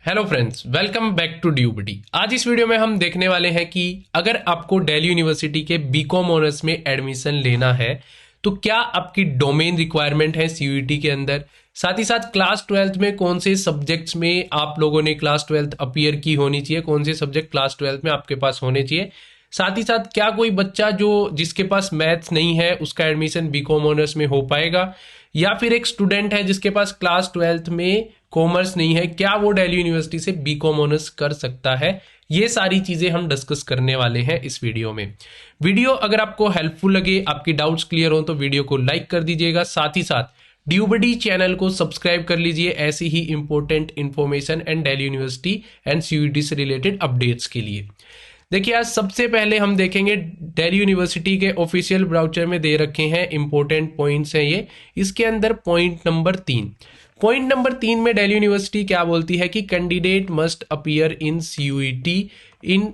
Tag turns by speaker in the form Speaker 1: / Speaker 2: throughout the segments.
Speaker 1: Hello friends, welcome back to ड्यूबडी। आज इस वीडियो में हम देखने वाले हैं कि अगर आपको दिल्ली यूनिवर्सिटी के बीकॉम ऑनर्स में एडमिशन लेना है तो क्या आपकी डोमेन रिक्वायरमेंट है सीयूईटी के अंदर। साथ ही साथ क्लास 12th में कौन से सब्जेक्ट्स में आप लोगों ने क्लास 12th अपीयर की होनी चाहिए, कौन से सब्जेक्ट क्लास 12th में आपके पास होने चाहिए। साथ ही साथ क्या कोई बच्चा जिसके पास मैथ्स नहीं है उसका एडमिशन बीकॉम ऑनर्स में हो पाएगा, या फिर एक स्टूडेंट है जिसके पास क्लास 12th में कॉमर्स नहीं है, क्या वो दिल्ली यूनिवर्सिटी से बीकॉम ऑनर्स कर सकता है। ये सारी चीजें हम डिस्कस करने वाले हैं इस वीडियो में। वीडियो अगर आपको हेल्पफुल लगे, आपकी डाउट्स क्लियर हो तो वीडियो को लाइक कर दीजिएगा। साथ ही साथ ड्यूबडी चैनल को सब्सक्राइब कर लीजिए ऐसी ही important information and Delhi university and CUET से रिलेटेड अपडेट्स के लिए। देखिए, आज सबसे पहले हम देखेंगे दिल्ली यूनिवर्सिटी के ऑफिशियल ब्राउचर में दे रखे हैं इंपॉर्टेंट पॉइंट्स हैं ये। इसके अंदर पॉइंट नंबर 3 में दिल्ली यूनिवर्सिटी क्या बोलती है कि candidate must appear in CUET in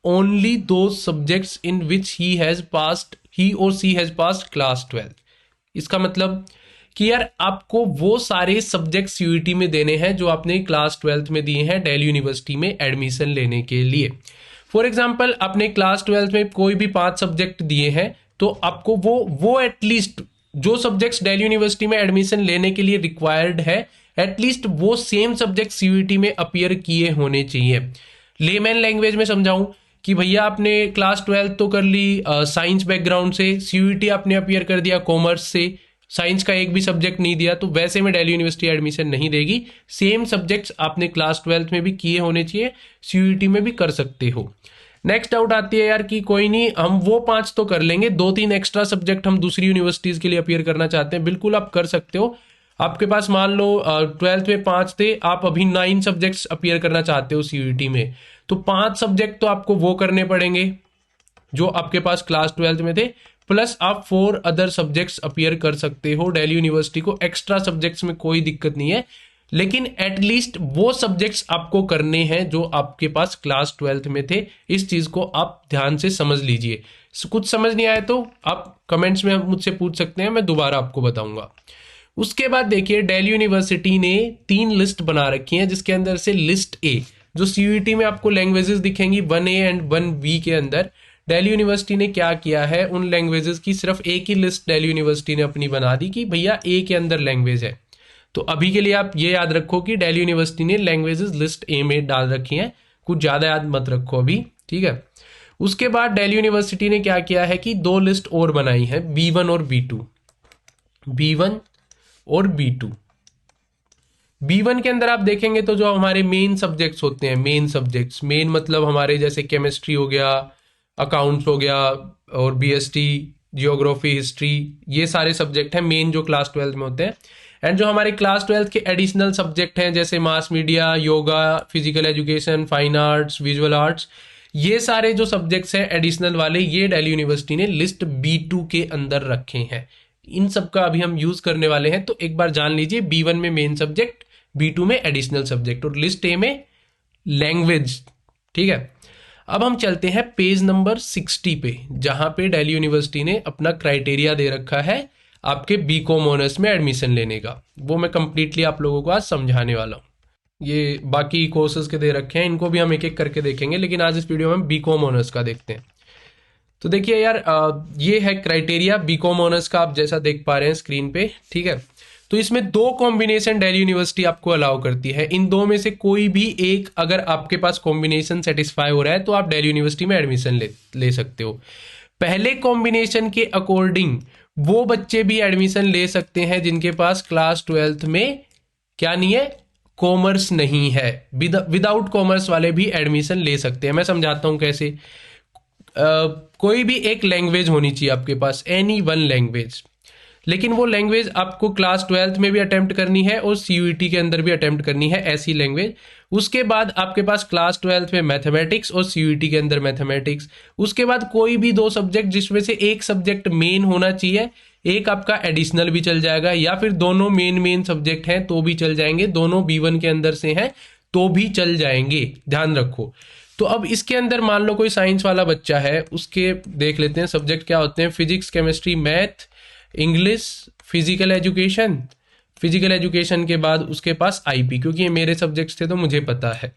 Speaker 1: only those subjects in which he or she has passed class 12। इसका मतलब कि यार आपको वो सारे सब्जेक्ट सीयूईटी में देने हैं जो आपने क्लास 12th में दिए हैं दिल्ली यूनिवर्सिटी में एडमिशन लेने के लिए। फॉर एग्जाम्पल, आपने क्लास 12th में कोई भी 5 सब्जेक्ट दिए हैं तो आपको वो एटलीस्ट जो सब्जेक्ट्स दिल्ली यूनिवर्सिटी में एडमिशन लेने के लिए रिक्वायर्ड है, एटलीस्ट वो सेम सब्जेक्ट सीयूईटी में अपीयर किए होने चाहिए। लेमैन लैंग्वेज में समझाऊं कि भैया आपने क्लास 12th तो कर ली साइंस बैकग्राउंड से, सीयूईटी आपने अपीयर कर दिया कॉमर्स से, साइंस का एक भी सब्जेक्ट नहीं दिया, तो वैसे में दिल्ली यूनिवर्सिटी एडमिशन नहीं देगी। सेम सब्जेक्ट्स आपने क्लास 12th में भी किए होने चाहिए, सीयूईटी में भी कर सकते हो। नेक्स्ट डाउट आती है यार कि कोई नहीं, हम वो 5 तो कर लेंगे, 2-3 एक्स्ट्रा सब्जेक्ट हम दूसरी यूनिवर्सिटीज के लिए अपीयर करना चाहते हैं। बिल्कुल आप कर सकते हो। आपके पास मान लो 12th में 5 थे, आप अभी 9 सब्जेक्ट्स अपीयर करना चाहते हो सीयूईटी में, तो 5 सब्जेक्ट तो आपको वो करने पड़ेंगे जो आपके पास क्लास 12th में थे, प्लस आप 4 अदर सब्जेक्ट्स अपीयर कर सकते हो। दिल्ली यूनिवर्सिटी को एक्स्ट्रा सब्जेक्ट्स में कोई दिक्कत नहीं है, लेकिन एटलीस्ट वो सब्जेक्ट्स आपको करने हैं जो आपके पास क्लास 12th में थे। इस चीज को आप ध्यान से समझ लीजिए। कुछ समझ नहीं आए तो आप कमेंट्स में मुझसे पूछ सकते हैं, मैं दोबारा आपको बताऊंगा। उसके बाद देखिए, दिल्ली यूनिवर्सिटी ने 3 लिस्ट बना रखी है, जिसके अंदर से लिस्ट ए जो सीयूईटी में आपको लैंग्वेजेस दिखेंगी 1A एंड 1B के अंदर, दिल्ली यूनिवर्सिटी ने क्या किया है, उन लैंग्वेजेस की सिर्फ एक ही लिस्ट दिल्ली यूनिवर्सिटी ने अपनी बना दी कि भैया ए के अंदर लैंग्वेज है। तो अभी के लिए आप ये याद रखो कि दिल्ली यूनिवर्सिटी ने लैंग्वेजेस लिस्ट ए में डाल रखी हैं, कुछ ज्यादा याद मत रखो अभी, ठीक है। उसके बाद दिल्ली यूनिवर्सिटी ने क्या किया है कि 2 लिस्ट और बनाई है, B1 और B2। B1 और B2। B1 के अंदर आप देखेंगे तो जो हमारे मेन सब्जेक्ट्स होते हैं, मेन मतलब हमारे जैसे केमिस्ट्री हो गया, अकाउंट्स हो गया, और बीएसटी, जियोग्राफी, हिस्ट्री, ये सारे सब्जेक्ट हैं मेन जो क्लास 12th में होते हैं। एंड जो हमारे क्लास 12th के एडिशनल सब्जेक्ट हैं जैसे mass media, yoga, physical education, fine arts, visual arts, ये सारे जो सब्जेक्ट्स हैं एडिशनल वाले, ये दिल्ली यूनिवर्सिटी ने लिस्ट B2 के अंदर रखे हैं। इन सब का अभी हम यूज करने वाले हैं, तो एक बार जान लीजिए, B1 में मेन सब्जेक्ट, B2 में एडिशनल सब्जेक्ट, और लिस्ट ए में लैंग्वेज, ठीक है। अब हम चलते हैं पेज नंबर 60 पे, जहां पे दिल्ली यूनिवर्सिटी ने अपना क्राइटेरिया दे रखा है आपके बीकॉम ऑनर्स में एडमिशन लेने का। वो मैं कंप्लीटली आप लोगों को आज समझाने वाला हूँ। ये बाकी कोर्सेज के दे रखे हैं, इनको भी हम एक एक करके देखेंगे, लेकिन आज इस वीडियो में बीकॉम ऑनर्स का देखते हैं। तो देखिए यार, ये है क्राइटेरिया बीकॉम ऑनर्स का, आप जैसा देख पा रहे हैं स्क्रीन पे, ठीक है। तो इसमें 2 कॉम्बिनेशन दिल्ली यूनिवर्सिटी आपको अलाउ करती है। इन 2 में से कोई भी एक अगर आपके पास कॉम्बिनेशन सेटिस्फाई हो रहा है तो आप दिल्ली यूनिवर्सिटी में एडमिशन ले सकते हो। पहले कॉम्बिनेशन के अकॉर्डिंग वो बच्चे भी एडमिशन ले सकते हैं जिनके पास क्लास 12th में क्या नहीं है, कॉमर्स नहीं है। विदाउट कॉमर्स वाले भी एडमिशन ले सकते हैं। मैं समझाता हूं कैसे। कोई भी एक लैंग्वेज होनी चाहिए आपके पास, एनी वन लैंग्वेज, लेकिन वो लैंग्वेज आपको क्लास 12th में भी अटेम्प्ट करनी है और सीयूईटी के अंदर भी अटेम्प्ट करनी है, ऐसी लैंग्वेज। उसके बाद आपके पास क्लास 12th में मैथमेटिक्स और सीयूईटी के अंदर मैथमेटिक्स। उसके बाद कोई भी 2 सब्जेक्ट जिसमें से एक सब्जेक्ट मेन होना चाहिए, एक आपका एडिशनल भी चल जाएगा, या फिर दोनों मेन सब्जेक्ट हैं तो भी चल जाएंगे, दोनों B1 के अंदर से हैं तो भी चल जाएंगे, ध्यान रखो। तो अब इसके अंदर मान लो कोई साइंस वाला बच्चा है, उसके देख लेते हैं सब्जेक्ट क्या होते हैं। Physics, chemistry, math, English, physical education, physical education के बाद उसके पास आईपी, क्योंकि ये मेरे सब्जेक्ट्स थे तो मुझे पता है।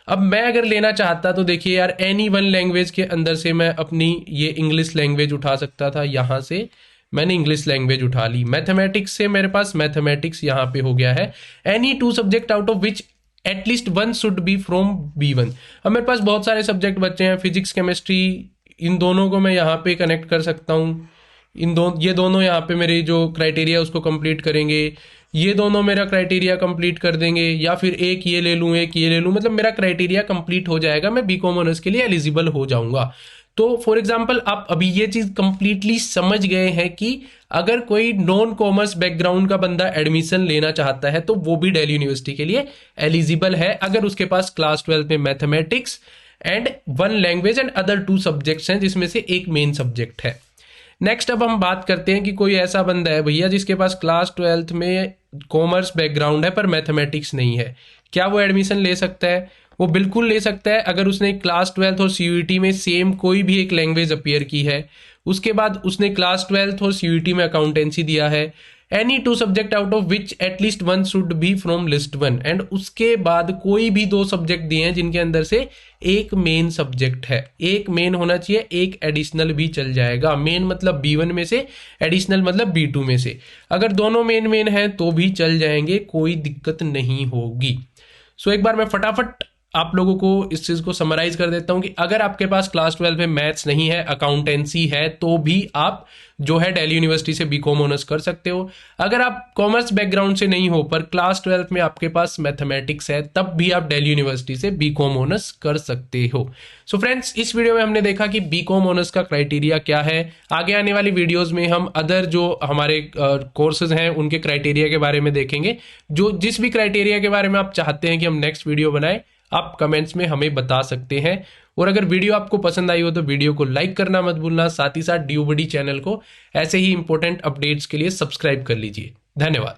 Speaker 1: अब मैं अगर लेना चाहता तो देखिए यार, एनी वन लैंग्वेज के अंदर से मैं अपनी ये इंग्लिश लैंग्वेज उठा सकता था। यहाँ से मैंने इंग्लिश लैंग्वेज उठा ली। मैथमेटिक्स से मेरे पास मैथमेटिक्स यहाँ पे हो गया है। Any two subject out of which at least one should be from B1। अब मेरे पास बहुत सारे सब्जेक्ट बचे हैं, फिजिक्स केमिस्ट्री, इन दोनों को मैं यहाँ पे कनेक्ट कर सकता हूँ। ये दोनों यहाँ पे मेरे जो क्राइटेरिया उसको कंप्लीट करेंगे, ये दोनों मेरा क्राइटेरिया कंप्लीट कर देंगे, या फिर एक ये ले लूँ एक ये ले लूँ, मतलब मेरा क्राइटेरिया कंप्लीट हो जाएगा, मैं बीकॉम ऑनर्स के लिए एलिजिबल हो जाऊंगा। तो फॉर एग्जाम्पल आप अभी ये चीज कंप्लीटली समझ गए हैं कि अगर कोई नॉन कॉमर्स बैकग्राउंड का बंदा एडमिशन लेना चाहता है तो वो भी दिल्ली यूनिवर्सिटी के लिए एलिजिबल है, अगर उसके पास क्लास 12 में mathematics and one language and other 2 subjects हैं, जिसमें से एक मेन सब्जेक्ट है। नेक्स्ट अब हम बात करते हैं कि कोई ऐसा बंदा है भैया जिसके पास क्लास 12 में कॉमर्स बैकग्राउंड है पर मैथमेटिक्स नहीं है, क्या वो एडमिशन ले सकता है? वो बिल्कुल ले सकता है, अगर उसने क्लास 12 और सीयूईटी में सेम कोई भी एक लैंग्वेज अपीयर की है, उसके बाद उसने क्लास 12 और सीयूईटी में अकाउंटेंसी दिया है, any 2 subject out of which at least one should be from list 1, and उसके बाद कोई भी 2 सब्जेक्ट दिए हैं जिनके अंदर से एक मेन सब्जेक्ट है। एक मेन होना चाहिए, एक एडिशनल भी चल जाएगा। मेन मतलब B1 में से, एडिशनल मतलब B2 में से। अगर दोनों मेन हैं तो भी चल जाएंगे, कोई दिक्कत नहीं होगी। सो एक बार मैं फटाफट आप लोगों को इस चीज को समराइज कर देता हूं कि अगर आपके पास क्लास 12 में मैथ्स नहीं है, अकाउंटेंसी है, तो भी आप जो है दिल्ली यूनिवर्सिटी से बीकॉम ऑनर्स कर सकते हो। अगर आप कॉमर्स बैकग्राउंड से नहीं हो पर क्लास 12 में आपके पास मैथमेटिक्स है, तब भी आप दिल्ली यूनिवर्सिटी से बीकॉम ऑनर्स कर सकते हो। सो फ्रेंड्स, इस वीडियो में हमने देखा कि बीकॉम ऑनर्स का क्राइटेरिया क्या है। आगे आने वाली वीडियोज में हम अदर जो हमारे कोर्सेज हैं उनके क्राइटेरिया के बारे में देखेंगे। जो जिस भी क्राइटेरिया के बारे में आप चाहते हैं कि हम नेक्स्ट वीडियो बनाए, आप कमेंट्स में हमें बता सकते हैं। और अगर वीडियो आपको पसंद आई हो तो वीडियो को लाइक करना मत भूलना, साथ ही साथ ड्यूबडी चैनल को ऐसे ही इंपॉर्टेंट अपडेट्स के लिए सब्सक्राइब कर लीजिए। धन्यवाद।